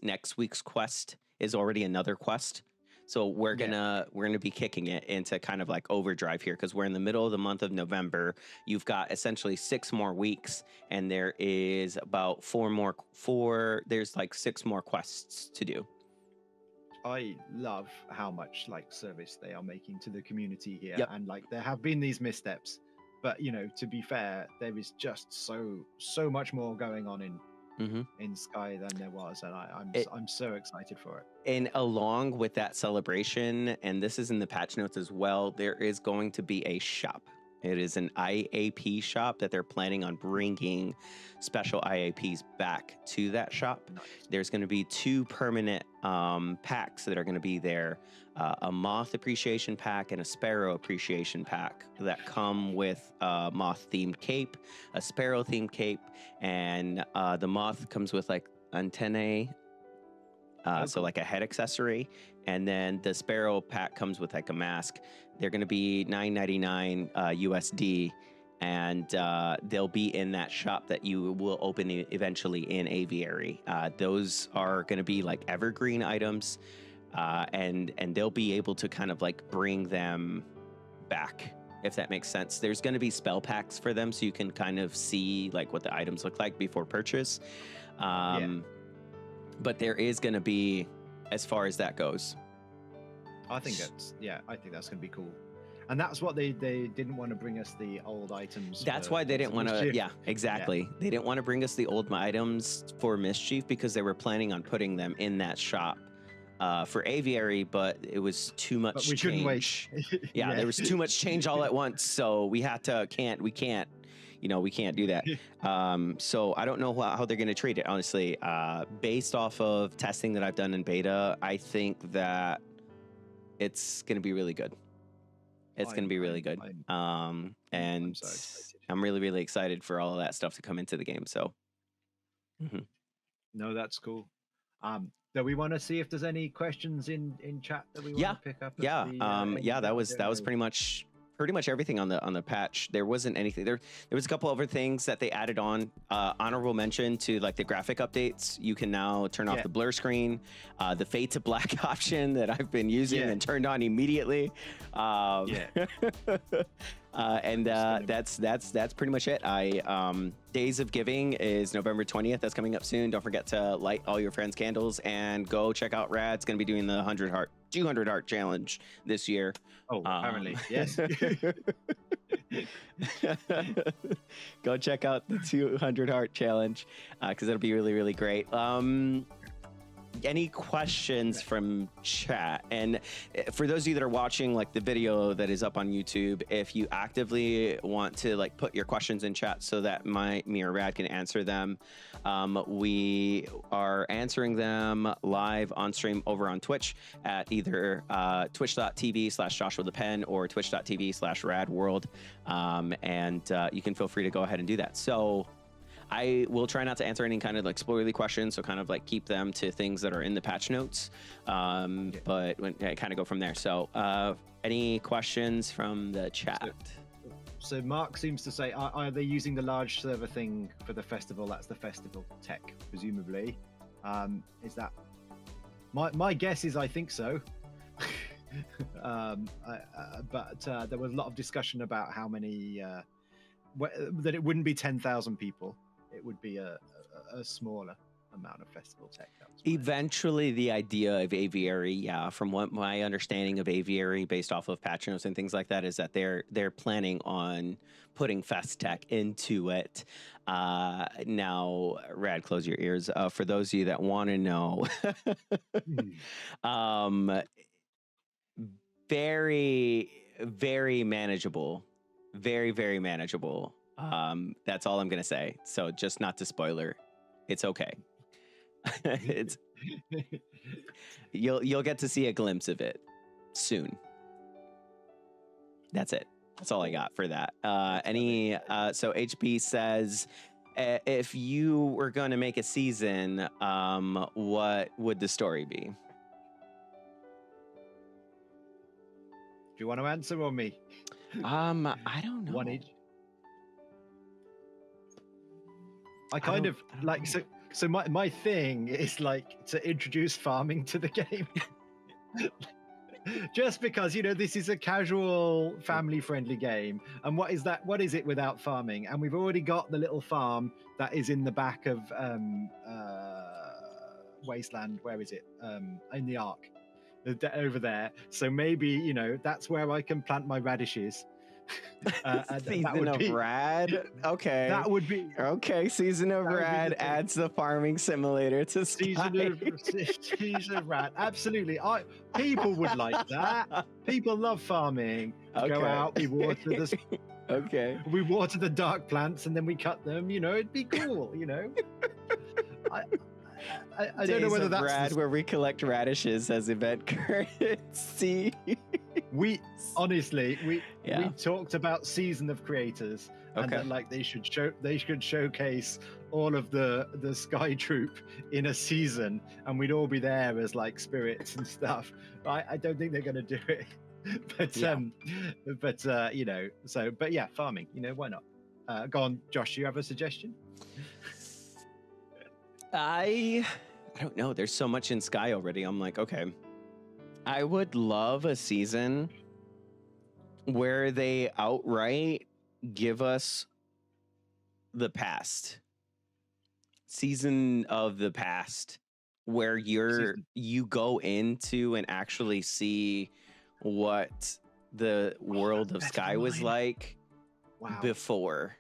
next week's quest is already another quest. So we're gonna be kicking it into kind of like overdrive here, because we're in the middle of the month of November. You've got essentially 6 more weeks, and there is about there's like 6 more quests to do. I love how much service they are making to the community here, and there have been these missteps, but to be fair, there is just so much more going on in Sky than there was, and I'm so excited for it. And along with that celebration, and this is in the patch notes as well, there is going to be a shop. It is an IAP shop that they're planning on bringing special IAPs back to that shop. Nice. There's going to be 2 permanent packs that are going to be there, a moth appreciation pack and a sparrow appreciation pack that come with a moth-themed cape, a sparrow-themed cape, and the moth comes with like antennae, so like a head accessory, and then the sparrow pack comes with like a mask. They're going to be $9.99 USD, and they'll be in that shop that you will open eventually in Aviary. Those are going to be like evergreen items, and they'll be able to kind of like bring them back, if that makes sense. There's going to be spell packs for them, so you can kind of see like what the items look like before purchase. But there is going to be, as far as that goes. I think that's going to be cool. And that's what they didn't want to bring us the old items. That's why they didn't want to. Yeah, exactly. Yeah. They didn't want to bring us the old items for Mischief, because they were planning on putting them in that shop for Aviary, but it was too much But we change. couldn't wait. Yeah, there was too much change all at once, so we had to we can't do that. So I don't know how they're going to treat it, honestly. Based off of testing that I've done in beta, I think that it's going to be really good. It's going to be really good. And I'm so excited. I'm really, really excited for all of that stuff to come into the game. So, No, that's cool. Do we want to see if there's any questions in chat that we want to pick up? That was pretty much everything on the patch. There wasn't anything there was a couple other things that they added on. Honorable mention to like the graphic updates. You can now turn off the blur screen, the fade to black option that I've been using and turned on immediately. And that's pretty much it. Days of Giving is November 20th. That's coming up soon. Don't forget to light all your friends' candles and go check out Rad. It's going to be doing the 200 heart challenge this year. Oh, apparently, yes. Go check out the 200 heart challenge because it'll be really, really great. Any questions from chat? And for those of you that are watching like the video that is up on YouTube, if you actively want to like put your questions in chat so that me or Rad can answer them, we are answering them live on stream over on Twitch at either twitch.tv/Joshua the Pen or twitch.tv/RadWorld, and you can feel free to go ahead and do that. So I will try not to answer any kind of like spoilery questions, so kind of like keep them to things that are in the patch notes. But I kind of go from there. So, any questions from the chat? So Mark seems to say, are they using the large server thing for the festival? That's the festival tech, presumably. Is that my guess is I think so. But there was a lot of discussion about how many that it wouldn't be 10,000 people. It would be a smaller amount of festival tech. Eventually, the idea of Aviary, from what my understanding of Aviary, based off of patch notes and things like that, is that they're planning on putting fest tech into it. Now, Rad, close your ears. For those of you that want to know, very, very manageable. Very, very manageable. That's all I'm gonna say. So just not to spoiler, it's okay. It's you'll get to see a glimpse of it soon. That's it. That's all I got for that. So HP says, if you were going to make a season, what would the story be? Do you want to answer or me? I don't know. One each. I kind of like so my thing is like to introduce farming to the game. Just because, you know, this is a casual family friendly game, and what is it without farming? And we've already got the little farm that is in the back of Wasteland. Where is it? In the Ark over there. So maybe, you know, that's where I can plant my radishes. Season of Rad. Okay, that would be okay. Season of Rad adds the farming simulator to Season of Rad. Absolutely, people would like that. People love farming. Go out, we water the we water the dark plants and then we cut them. You know, it'd be cool. You know, I don't know whether that's Rad where we collect radishes as event currency. We talked about Season of Creators and that like they should showcase all of the Sky Troop in a season, and we'd all be there as like spirits and stuff. I don't think they're going to do it, but you know, so but yeah, farming. You know, why not? Go on, Josh. You have a suggestion? I don't know. There's so much in Sky already. I'm like, okay. I would love a season where they outright give us the past. Season of the past, where you go into and actually see what the world of Sky was like before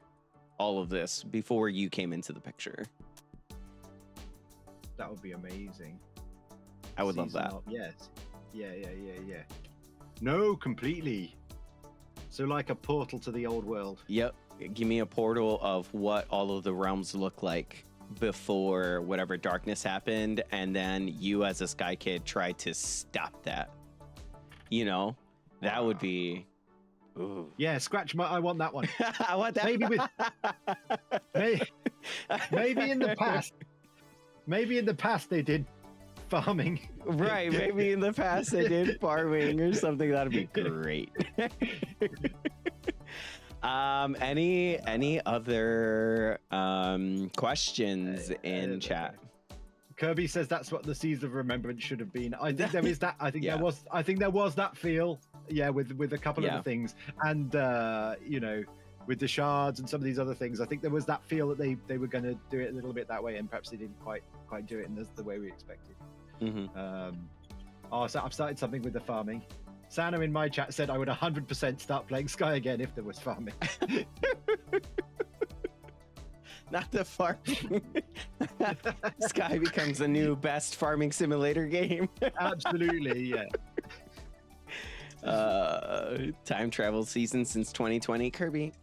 all of this, before you came into the picture. That would be amazing. I would love that. Yes. Yeah. No, completely. So like a portal to the old world. Yep. Give me a portal of what all of the realms look like before whatever darkness happened, and then you as a Sky Kid try to stop that. You know, that would be. Ooh. Yeah, scratch my. I want that one. I want that. Maybe in the past. Maybe in the past they did farming. Right. Maybe in the past they did farming or something. That'd be great. Any other questions in chat? Kirby says that's what the Seas of Remembrance should have been. I think there is that. I think there was that feel. Yeah, with a couple of the things, and you know, with the shards and some of these other things, I think there was that feel that they were going to do it a little bit that way, and perhaps they didn't quite do it in the way we expected. So I've started something with the farming. Santa in my chat said I would 100% start playing Sky again if there was farming. Not the farming. Sky becomes the new best farming simulator game. Absolutely, yeah. Time travel season since 2020, Kirby.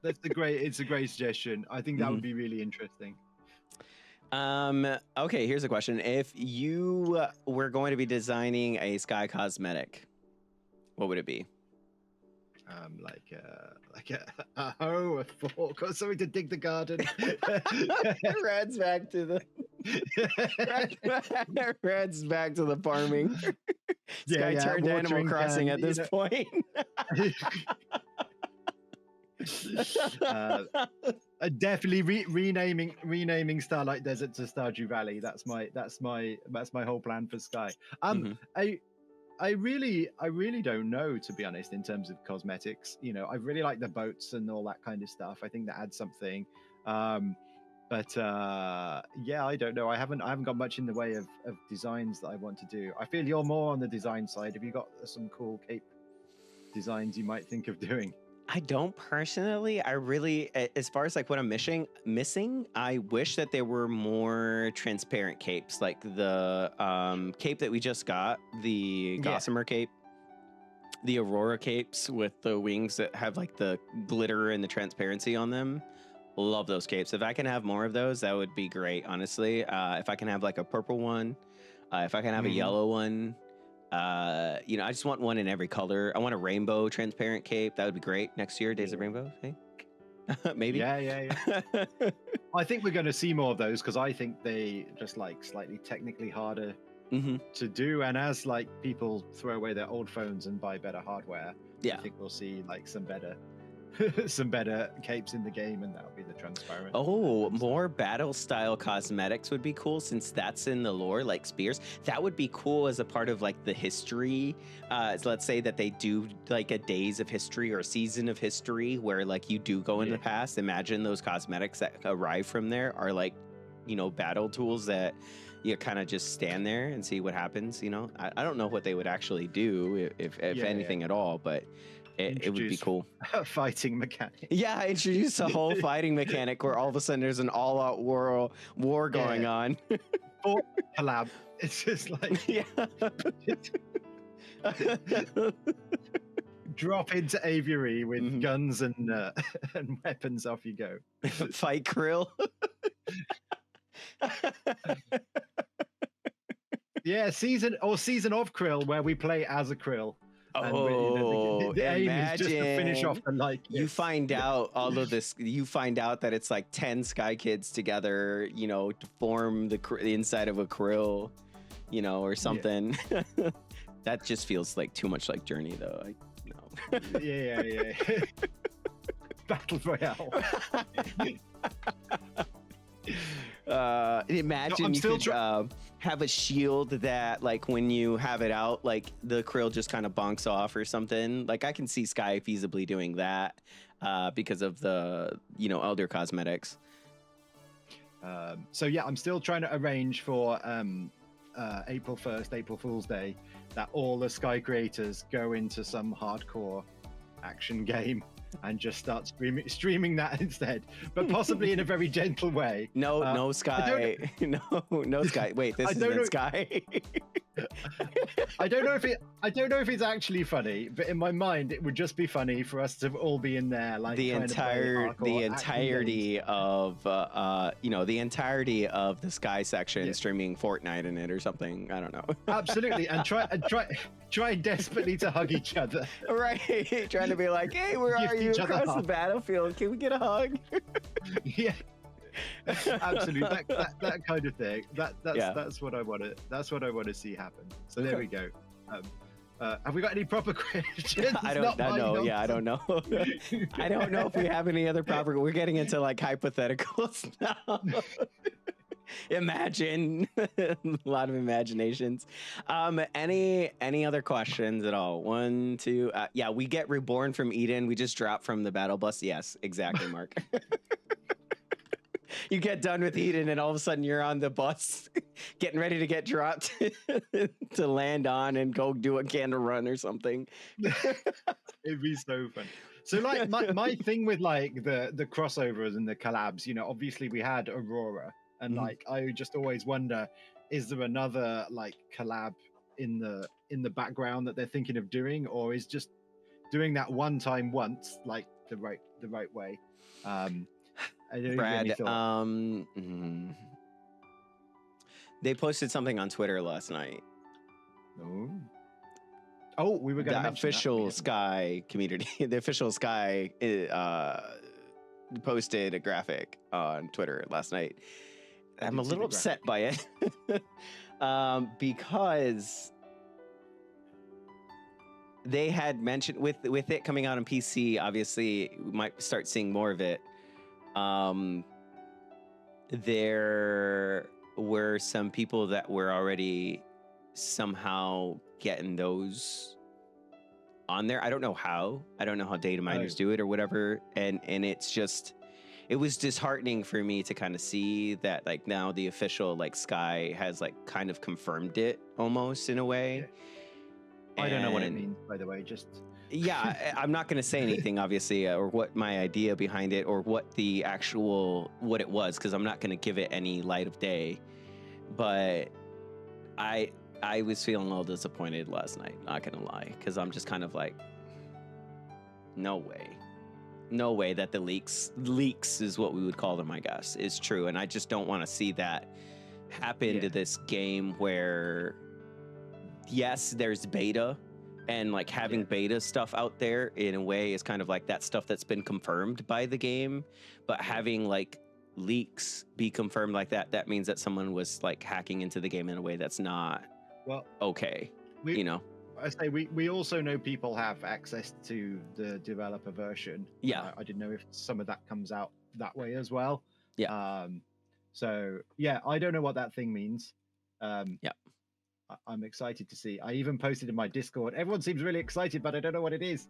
It's a great suggestion. I think that would be really interesting. Okay, here's a question. If you were going to be designing a Sky cosmetic, what would it be? Like a hoe, a fork, or something to dig the garden. Red's back to the Red's back to the farming. Sky turned Animal Crossing at this point. Definitely renaming Starlight Desert to Stardew Valley. That's my whole plan for Sky. I really don't know, to be honest, in terms of cosmetics. You know, I really like the boats and all that kind of stuff. I think that adds something. But yeah, I don't know. I haven't got much in the way of designs that I want to do. I feel you're more on the design side. Have you got some cool cape designs you might think of doing? I don't personally. I really, as far as like what I'm missing, I wish that there were more transparent capes, like the cape that we just got, the Gossamer cape, the Aurora capes with the wings that have like the glitter and the transparency on them. Love those capes. If I can have more of those, that would be great, honestly. If I can have like a purple one, if I can have a yellow one, you know, I just want one in every color. I want a rainbow transparent cape. That would be great next year. Days of Rainbow, hey? Maybe. Yeah. I think we're going to see more of those because I think they just like slightly technically harder to do. And as like people throw away their old phones and buy better hardware, I think we'll see like some better capes in the game, and that'll be the transparent. Oh, more battle style cosmetics would be cool, since that's in the lore, like spears. That would be cool as a part of like the history. So let's say that they do like a days of history or a season of history where like you do go in the past. Imagine those cosmetics that arrive from there are like, you know, battle tools that you kind of just stand there and see what happens. You know, I don't know what they would actually do if anything at all, but it would be cool. A fighting mechanic. Yeah, introduce a whole fighting mechanic where all of a sudden there's an all-out war going on. Or collab. It's just like drop into Aviary with guns and weapons. Off you go. Fight Krill. Yeah, season of Krill where we play as a Krill. Oh, the aim is just to finish off the like. You find out all of this. You find out that it's like 10 Sky Kids together, you know, to form the inside of a krill, you know, or something. Yeah. That just feels like too much like Journey, though. No. Yeah. Battle Royale. Imagine you could have a shield that, like, when you have it out, like the krill just kind of bonks off or something. Like, I can see Sky feasibly doing that because of the, you know, Elder cosmetics. So yeah, I'm still trying to arrange for April 1st, April Fool's Day, that all the Sky creators go into some hardcore action game and just start streaming that instead, but possibly in a very gentle way. No Sky. No Sky. Wait, this isn't Sky. I don't know if it's actually funny, but in my mind, it would just be funny for us to all be in there, like the entirety of the entirety of the Sky section streaming Fortnite in it or something. I don't know. Absolutely, and try desperately to hug each other. Right, trying to be like, hey, where are you across the battlefield? Can we get a hug? Yeah. Absolutely, that kind of thing. That's what I want to. That's what I want to see happen. So there we go. Have we got any proper questions? I don't know. Yeah, I don't know. I don't know if we have any other proper. We're getting into like hypotheticals now. Imagine a lot of imaginations. Any other questions at all? 1, 2. Yeah, we get reborn from Eden. We just dropped from the battle bus. Yes, exactly, Mark. You get done with Eden and all of a sudden you're on the bus getting ready to get dropped to land on and go do a candle run or something. It'd be so fun. So like my thing with like the crossovers and the collabs, obviously we had Aurora, and like I just always wonder, is there another like collab in the background that they're thinking of doing, or is just doing that once like the right way? Brad, they posted something on Twitter last night. Oh, we were going to mention official Sky community. The official Sky posted a graphic on Twitter last night. I'm a little upset by it because they had mentioned with it coming out on PC. Obviously, we might start seeing more of it. There were some people that were already somehow getting those on there. I don't know how data miners do it or whatever. And it was disheartening for me to kind of see that like now the official like Sky has like kind of confirmed it almost in a way. Yeah. I don't know what it means, by the way, yeah, I'm not going to say anything, obviously, or what my idea behind it, or what it was, because I'm not going to give it any light of day. But I was feeling a little disappointed last night, not going to lie, because I'm just kind of like, no way that the leaks is what we would call them, I guess, is true. And I just don't want to see that happen to this game where, yes, there's beta. And like having beta stuff out there in a way is kind of like that stuff that's been confirmed by the game, but having like leaks be confirmed like that means that someone was like hacking into the game in a way that's not okay. I say we also know people have access to the developer version. Yeah, I didn't know if some of that comes out that way as well. Yeah. So yeah, I don't know what that thing means. Yeah. I'm excited to see. I even posted in my Discord. Everyone seems really excited, but I don't know what it is.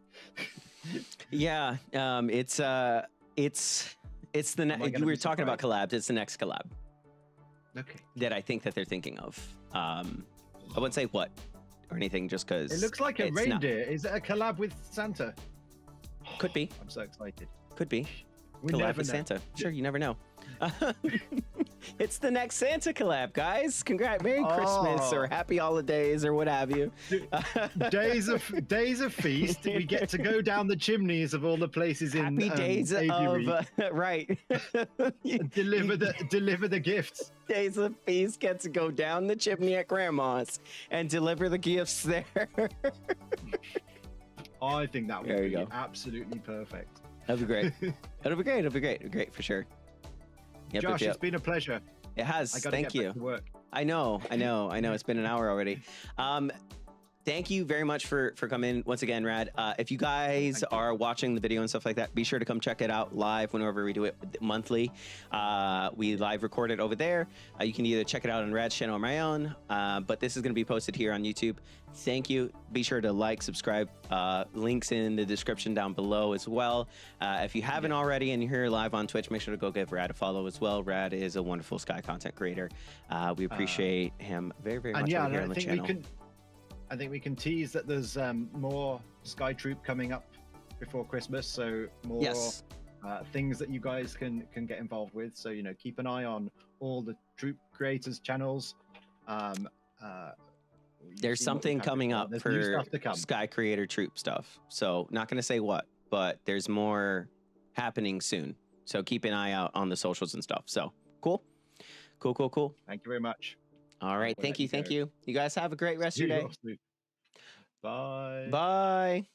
Yeah, it's the you were talking about collabs. It's the next collab. Okay. That I think that they're thinking of. I wouldn't say what or anything, just because it looks like a reindeer. Is it a collab with Santa? Could be. I'm so excited. Could be. We collab never with know. Santa. Sure, you never know. It's the next Santa collab, guys. Congrats, Merry Christmas or Happy Holidays or what have you. days of feast. We get to go down the chimneys of all the places in Happy days AVIARY. of right. deliver the gifts. Days of feast get to go down the chimney at Grandma's and deliver the gifts there. I think that would be absolutely perfect. That'd be great. It'll be great for sure. Yep, Josh, it's been a pleasure. It has. Thank you. Back to work. I know. It's been an hour already. Thank you very much for coming once again, Rad. If you guys are watching the video and stuff like that, be sure to come check it out live whenever we do it monthly. We live record it over there. You can either check it out on Rad's channel or my own, but this is going to be posted here on YouTube. Thank you. Be sure to like, subscribe. Links in the description down below as well. If you haven't already and you're here live on Twitch, make sure to go give Rad a follow as well. Rad is a wonderful Sky content creator. We appreciate him very, very much over here on the channel. I think we can tease that there's more Sky Troop coming up before Christmas, so more Yes. things that you guys can get involved with. So keep an eye on all the troop creators channels. You've There's seen what we've something had coming before. up There's new for stuff to come. Sky Creator Troop stuff. So not going to say what, but there's more happening soon. So keep an eye out on the socials and stuff. So cool. Thank you very much. All right. We'll Thank let you. you Thank go. you. You guys have a great rest of your day. Bye. Bye.